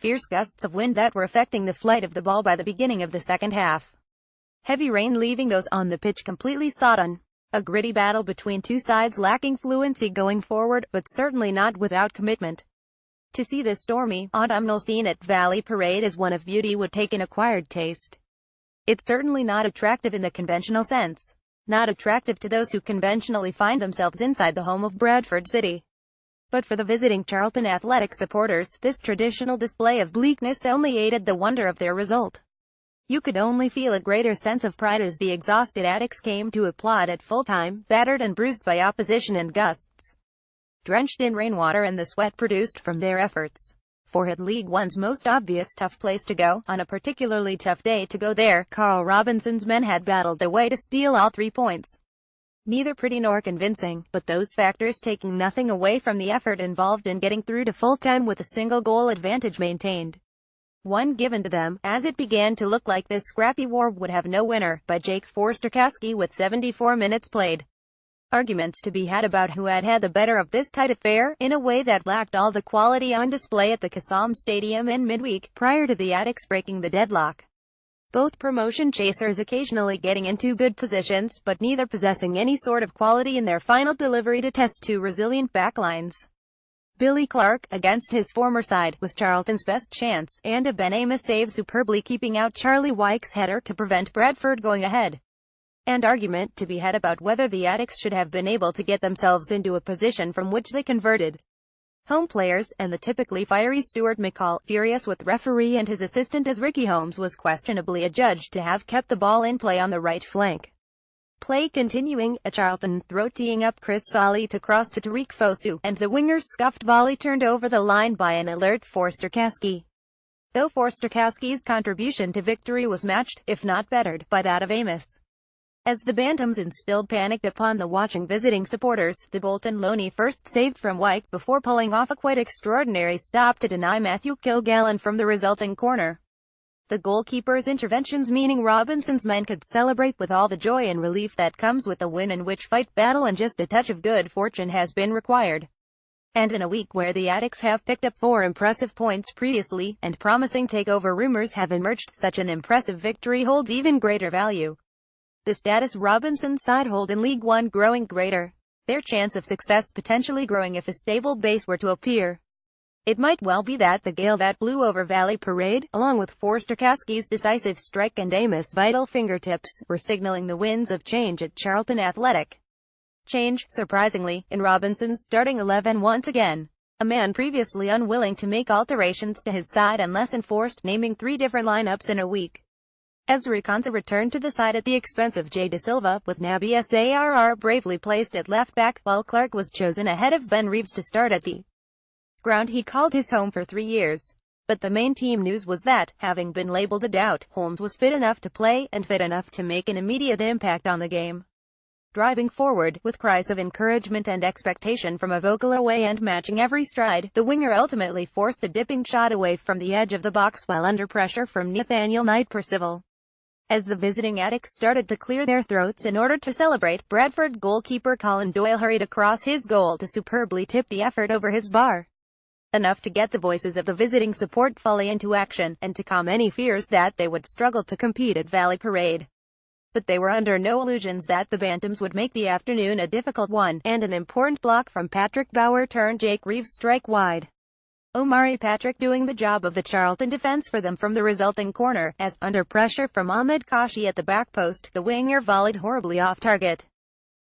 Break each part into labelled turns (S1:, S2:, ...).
S1: fierce gusts of wind that were affecting the flight of the ball by the beginning of the second half. Heavy rain leaving those on the pitch completely sodden. A gritty battle between two sides lacking fluency going forward, but certainly not without commitment. To see this stormy, autumnal scene at Valley Parade as one of beauty would take an acquired taste. It's certainly not attractive in the conventional sense. Not attractive to those who conventionally find themselves inside the home of Bradford City. But for the visiting Charlton Athletic supporters, this traditional display of bleakness only aided the wonder of their result. You could only feel a greater sense of pride as the exhausted Attics came to applaud at full time, battered and bruised by opposition and gusts. Drenched in rainwater and the sweat produced from their efforts. For at League One's most obvious tough place to go, on a particularly tough day to go there, Carl Robinson's men had battled away to steal all 3 points. Neither pretty nor convincing, but those factors taking nothing away from the effort involved in getting through to full-time with a single goal advantage maintained. One given to them, as it began to look like this scrappy war would have no winner, by Jake Forster-caskey with 74 minutes played. Arguments to be had about who had had the better of this tight affair, in a way that lacked all the quality on display at the Kassam Stadium in midweek, prior to the Attics breaking the deadlock. Both promotion chasers occasionally getting into good positions, but neither possessing any sort of quality in their final delivery to test two resilient backlines. Billy Clark, against his former side, with Charlton's best chance, and a Ben Amos save superbly keeping out Charlie Wyke's header to prevent Bradford going ahead. And argument to be had about whether the Attics should have been able to get themselves into a position from which they converted. Home players, and the typically fiery Stuart McCall, furious with referee and his assistant as Ricky Holmes was questionably adjudged to have kept the ball in play on the right flank. Play continuing, a Charlton throw teeing up Chris Solly to cross to Tariq Fosu, and the winger's scuffed volley turned over the line by an alert Forster-caskey. Though Forster-caskey's contribution to victory was matched, if not bettered, by that of Amos. As the Bantams instilled panic upon the watching visiting supporters, the Bolton loanee first saved from Wyke before pulling off a quite extraordinary stop to deny Matthew Kilgallen from the resulting corner. The goalkeeper's interventions meaning Robinson's men could celebrate with all the joy and relief that comes with a win in which fight, battle and just a touch of good fortune has been required. And in a week where the Attics have picked up 4 impressive points previously, and promising takeover rumors have emerged, such an impressive victory holds even greater value. The status Robinson's side hold in League One growing greater. Their chance of success potentially growing if a stable base were to appear. It might well be that the gale that blew over Valley Parade, along with Forster-caskey's decisive strike and Amos' vital fingertips, were signaling the winds of change at Charlton Athletic. Change, surprisingly, in Robinson's starting 11 once again. A man previously unwilling to make alterations to his side unless enforced, naming 3 different lineups in a week. Ezri Konsa returned to the side at the expense of Jay Da Silva, with Naby Sarr bravely placed at left back, while Clark was chosen ahead of Ben Reeves to start at the ground he called his home for 3 years. But the main team news was that, having been labelled a doubt, Holmes was fit enough to play, and fit enough to make an immediate impact on the game. Driving forward, with cries of encouragement and expectation from a vocal away and matching every stride, the winger ultimately forced a dipping shot away from the edge of the box while under pressure from Nathaniel Knight-Percival. As the visiting Attics started to clear their throats in order to celebrate, Bradford goalkeeper Colin Doyle hurried across his goal to superbly tip the effort over his bar. Enough to get the voices of the visiting support fully into action, and to calm any fears that they would struggle to compete at Valley Parade. But they were under no illusions that the Bantams would make the afternoon a difficult one, and an important block from Patrick Bauer turned Jake Reeves strike wide. Omari Patrick doing the job of the Charlton defence for them from the resulting corner, as, under pressure from Ahmed Kashi at the back post, the winger volleyed horribly off target.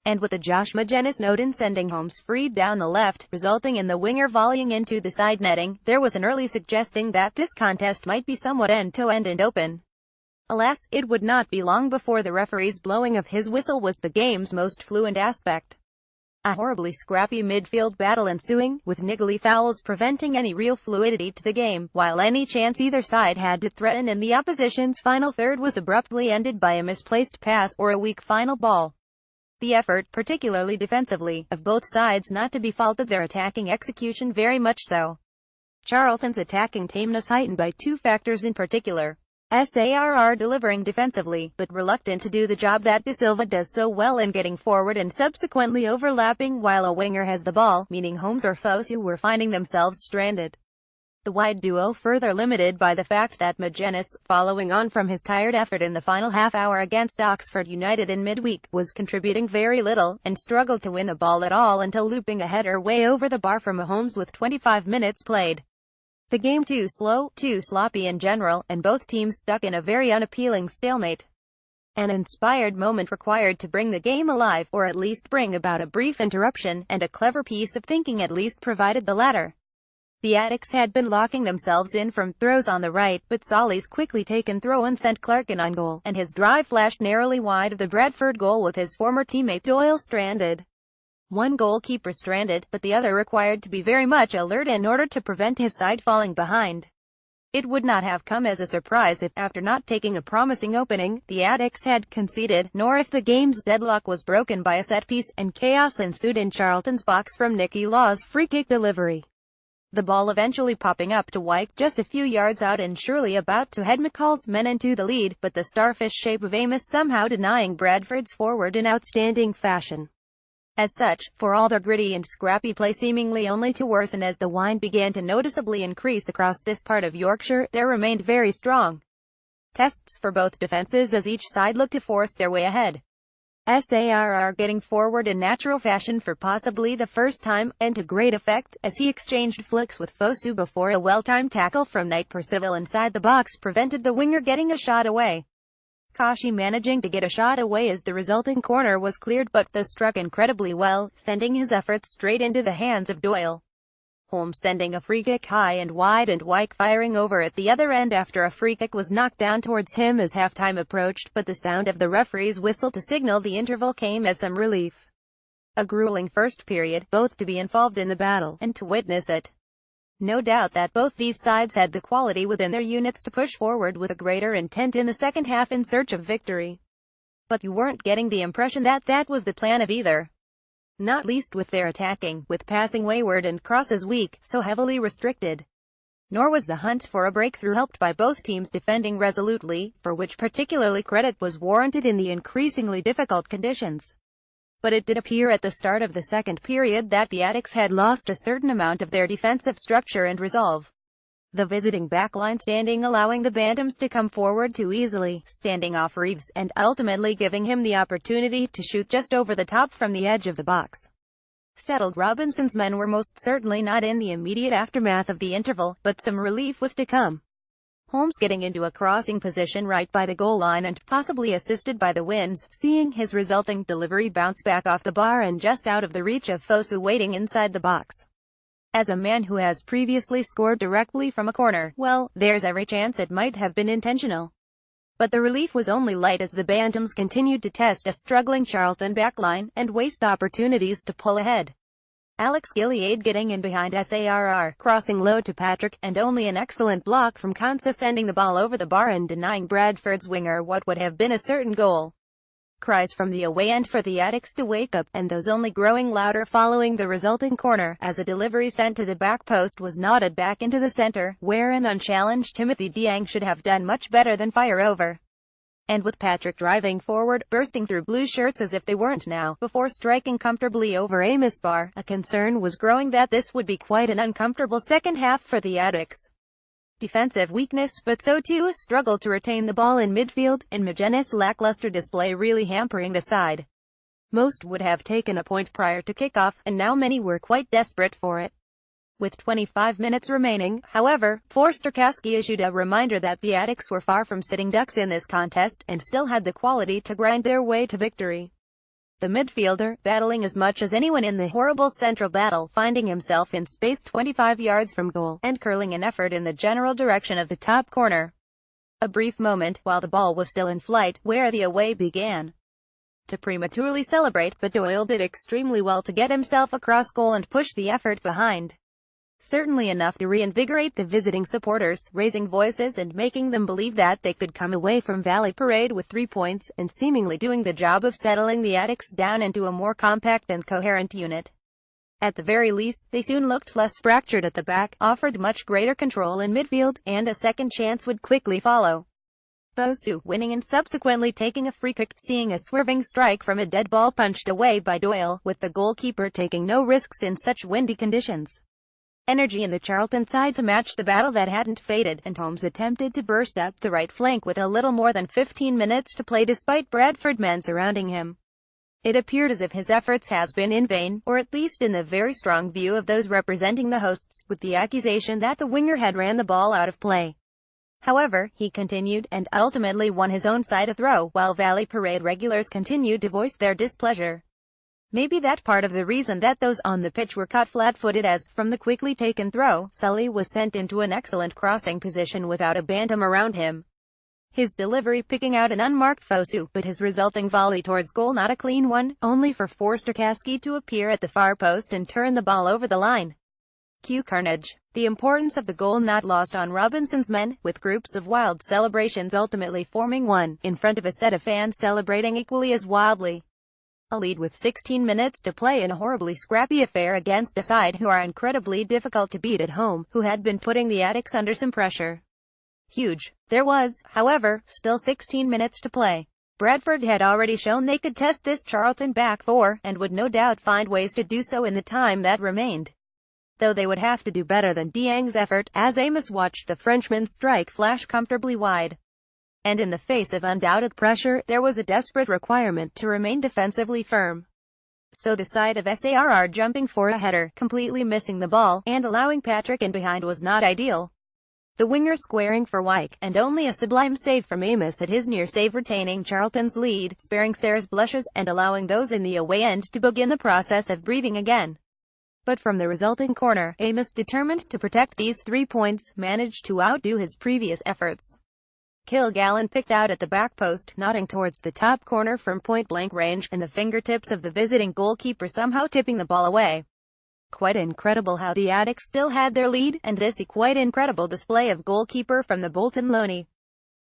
S1: And with a Josh Magennis note sending Holmes free down the left, resulting in the winger volleying into the side netting, there was an early suggesting that this contest might be somewhat end-to-end and open. Alas, it would not be long before the referee's blowing of his whistle was the game's most fluent aspect. A horribly scrappy midfield battle ensuing, with niggly fouls preventing any real fluidity to the game, while any chance either side had to threaten in the opposition's final third was abruptly ended by a misplaced pass or a weak final ball. The effort, particularly defensively, of both sides not to be faulted, their attacking execution very much so. Charlton's attacking tameness heightened by 2 factors in particular. Sarr delivering defensively, but reluctant to do the job that Da Silva does so well in getting forward and subsequently overlapping while a winger has the ball, meaning Holmes or Fosu were finding themselves stranded. The wide duo further limited by the fact that Magennis, following on from his tired effort in the final half-hour against Oxford United in midweek, was contributing very little, and struggled to win the ball at all until looping a header way over the bar from Holmes with 25 minutes played. The game too slow, too sloppy in general, and both teams stuck in a very unappealing stalemate. An inspired moment required to bring the game alive, or at least bring about a brief interruption, and a clever piece of thinking at least provided the latter. The Addicks had been locking themselves in from throws on the right, but Solly's quickly taken throw-in sent Clarkin on goal, and his drive flashed narrowly wide of the Bradford goal with his former teammate Doyle stranded. One goalkeeper stranded, but the other required to be very much alert in order to prevent his side falling behind. It would not have come as a surprise if, after not taking a promising opening, the Addicks had conceded, nor if the game's deadlock was broken by a set-piece, and chaos ensued in Charlton's box from Nicky Law's free-kick delivery. The ball eventually popping up to Wyke just a few yards out and surely about to head McCall's men into the lead, but the starfish shape of Amos somehow denying Bradford's forward in outstanding fashion. As such, for all their gritty and scrappy play seemingly only to worsen as the wind began to noticeably increase across this part of Yorkshire, there remained very strong tests for both defences as each side looked to force their way ahead. SARR getting forward in natural fashion for possibly the first time, and to great effect, as he exchanged flicks with Fosu before a well-timed tackle from Knight Percival inside the box prevented the winger getting a shot away. Kashi managing to get a shot away as the resulting corner was cleared, but though struck incredibly well, sending his efforts straight into the hands of Doyle. Holmes sending a free kick high and wide, and Wyke firing over at the other end after a free kick was knocked down towards him as halftime approached, but the sound of the referee's whistle to signal the interval came as some relief. A grueling first period, both to be involved in the battle, and to witness it. No doubt that both these sides had the quality within their units to push forward with a greater intent in the second half in search of victory. But you weren't getting the impression that that was the plan of either. Not least with their attacking, with passing wayward and crosses weak, so heavily restricted. Nor was the hunt for a breakthrough helped by both teams defending resolutely, for which particularly credit was warranted in the increasingly difficult conditions. But it did appear at the start of the second period that the Addicks had lost a certain amount of their defensive structure and resolve. The visiting backline standing allowing the Bantams to come forward too easily, standing off Reeves, and ultimately giving him the opportunity to shoot just over the top from the edge of the box. Settled Robinson's men were most certainly not in the immediate aftermath of the interval, but some relief was to come. Holmes getting into a crossing position right by the goal line and, possibly assisted by the winds, seeing his resulting delivery bounce back off the bar and just out of the reach of Fosu waiting inside the box. As a man who has previously scored directly from a corner, well, there's every chance it might have been intentional. But the relief was only light as the Bantams continued to test a struggling Charlton backline, and waste opportunities to pull ahead. Alex Gilliade getting in behind SARR, crossing low to Patrick, and only an excellent block from Konsa sending the ball over the bar and denying Bradford's winger what would have been a certain goal. Cries from the away end for the Addicks to wake up, and those only growing louder following the resulting corner, as a delivery sent to the back post was nodded back into the centre, where an unchallenged Timothy Dieng should have done much better than fire over. And with Patrick driving forward, bursting through blue shirts as if they weren't now, before striking comfortably over Amos bar, a concern was growing that this would be quite an uncomfortable second half for the Addicks. Defensive weakness, but so too a struggle to retain the ball in midfield, and Magennis' lackluster display really hampering the side. Most would have taken a point prior to kickoff, and now many were quite desperate for it. With 25 minutes remaining, however, Forster-caskey issued a reminder that the Addicks were far from sitting ducks in this contest, and still had the quality to grind their way to victory. The midfielder, battling as much as anyone in the horrible central battle, finding himself in space 25 yards from goal, and curling an effort in the general direction of the top corner. A brief moment, while the ball was still in flight, where the away began to prematurely celebrate, but Doyle did extremely well to get himself across goal and push the effort behind. Certainly enough to reinvigorate the visiting supporters, raising voices and making them believe that they could come away from Valley Parade with 3 points, and seemingly doing the job of settling the Addicks down into a more compact and coherent unit. At the very least, they soon looked less fractured at the back, offered much greater control in midfield, and a second chance would quickly follow. Fosu winning and subsequently taking a free kick, seeing a swerving strike from a dead ball punched away by Doyle, with the goalkeeper taking no risks in such windy conditions. energy in the Charlton side to match the battle that hadn't faded, and Holmes attempted to burst up the right flank with a little more than 15 minutes to play despite Bradford men surrounding him. It appeared as if his efforts has been in vain, or at least in the very strong view of those representing the hosts, with the accusation that the winger had ran the ball out of play. However, he continued, and ultimately won his own side a throw, while Valley Parade regulars continued to voice their displeasure. Maybe that part of the reason that those on the pitch were caught flat-footed as, from the quickly taken throw, Sully was sent into an excellent crossing position without a bantam around him. His delivery picking out an unmarked Fosu, but his resulting volley towards goal not a clean one, only for Forster-caskey to appear at the far post and turn the ball over the line. Cue carnage. The importance of the goal not lost on Robinson's men, with groups of wild celebrations ultimately forming one, in front of a set of fans celebrating equally as wildly. A lead with 16 minutes to play in a horribly scrappy affair against a side who are incredibly difficult to beat at home, who had been putting the Attics under some pressure. Huge. There was, however, still 16 minutes to play. Bradford had already shown they could test this Charlton back four, and would no doubt find ways to do so in the time that remained. Though they would have to do better than Dieng's effort, as Amos watched the Frenchman's strike flash comfortably wide. And in the face of undoubted pressure, there was a desperate requirement to remain defensively firm. So the side of SARR jumping for a header, completely missing the ball, and allowing Patrick in behind was not ideal. The winger squaring for Wyke, and only a sublime save from Amos at his near save retaining Charlton's lead, sparing Sarr's blushes, and allowing those in the away end to begin the process of breathing again. But from the resulting corner, Amos, determined to protect these 3 points, managed to outdo his previous efforts. Kilgallen picked out at the back post, nodding towards the top corner from point-blank range, and the fingertips of the visiting goalkeeper somehow tipping the ball away. Quite incredible how the Attics still had their lead, and this quite incredible display of goalkeeper from the Bolton Loney.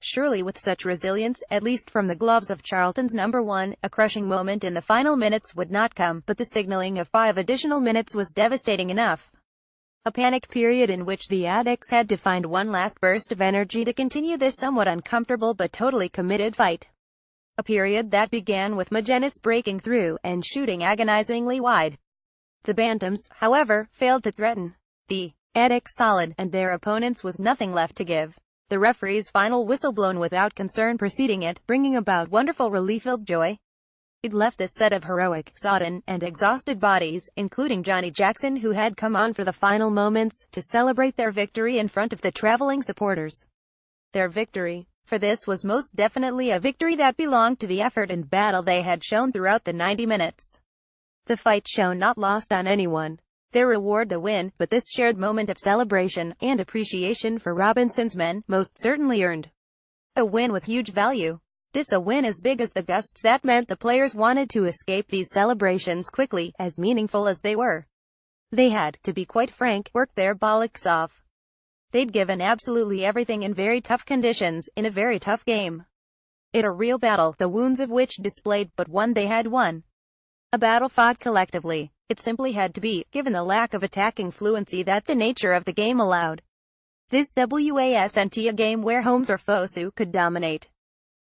S1: Surely with such resilience, at least from the gloves of Charlton's number one, a crushing moment in the final minutes would not come, but the signalling of 5 additional minutes was devastating enough. A panicked period in which the Attics had to find one last burst of energy to continue this somewhat uncomfortable but totally committed fight. A period that began with Magennis breaking through, and shooting agonizingly wide. The Bantams, however, failed to threaten the Attics solid, and their opponents with nothing left to give. The referee's final whistle blown without concern preceding it, bringing about wonderful relief-filled joy. It left a set of heroic, sodden, and exhausted bodies, including Johnny Jackson, who had come on for the final moments, to celebrate their victory in front of the traveling supporters. Their victory. For this was most definitely a victory that belonged to the effort and battle they had shown throughout the 90 minutes. The fight shown not lost on anyone. Their reward the win, but this shared moment of celebration, and appreciation for Robinson's men, most certainly earned. A win with huge value. This a win as big as the gusts that meant the players wanted to escape these celebrations quickly, as meaningful as they were. They had, to be quite frank, worked their bollocks off. They'd given absolutely everything in very tough conditions, in a very tough game. It a real battle, the wounds of which displayed, but one they had won. A battle fought collectively. It simply had to be, given the lack of attacking fluency that the nature of the game allowed. This wasn't a game where Holmes or Fosu could dominate.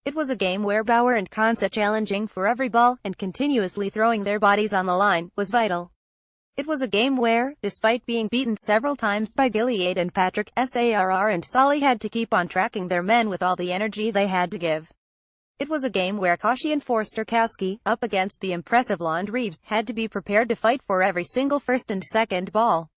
S1: It was a game where Bauer and Konsa challenging for every ball, and continuously throwing their bodies on the line, was vital. It was a game where, despite being beaten several times by Gilead and Patrick, SARR and Solly had to keep on tracking their men with all the energy they had to give. It was a game where Koshy and Forster-caskey, up against the impressive Lond Reeves, had to be prepared to fight for every single first and second ball.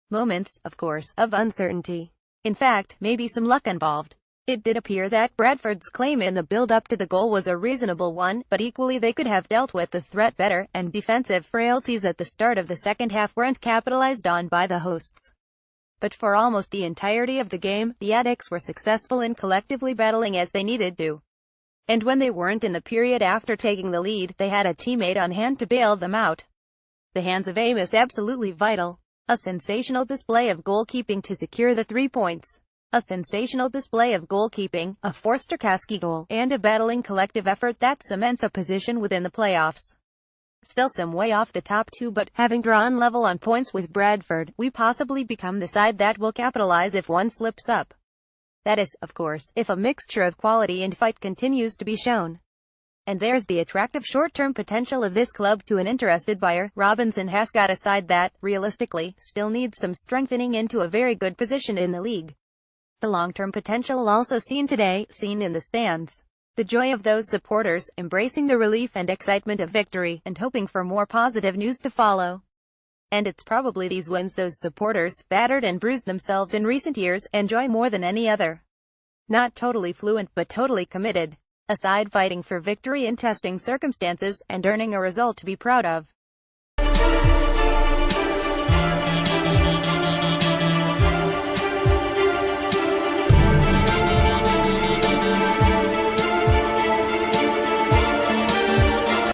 S1: Moments, of course, of uncertainty. In fact, maybe some luck involved. It did appear that Bradford's claim in the build-up to the goal was a reasonable one, but equally they could have dealt with the threat better, and defensive frailties at the start of the second half weren't capitalized on by the hosts. But for almost the entirety of the game, the Attics were successful in collectively battling as they needed to. And when they weren't in the period after taking the lead, they had a teammate on hand to bail them out. The hands of Amos absolutely vital. A sensational display of goalkeeping to secure the 3 points. A sensational display of goalkeeping, a Forster-caskey goal, and a battling collective effort that cements a position within the playoffs. Still some way off the top two, but, having drawn level on points with Bradford, we possibly become the side that will capitalize if one slips up. That is, of course, if a mixture of quality and fight continues to be shown. And there's the attractive short-term potential of this club to an interested buyer. Robinson has got a side that, realistically, still needs some strengthening into a very good position in the league. The long-term potential also seen today, seen in the stands. The joy of those supporters, embracing the relief and excitement of victory, and hoping for more positive news to follow. And it's probably these wins those supporters, battered and bruised themselves in recent years, enjoy more than any other. Not totally fluent but totally committed. A side fighting for victory in testing circumstances, and earning a result to be proud of.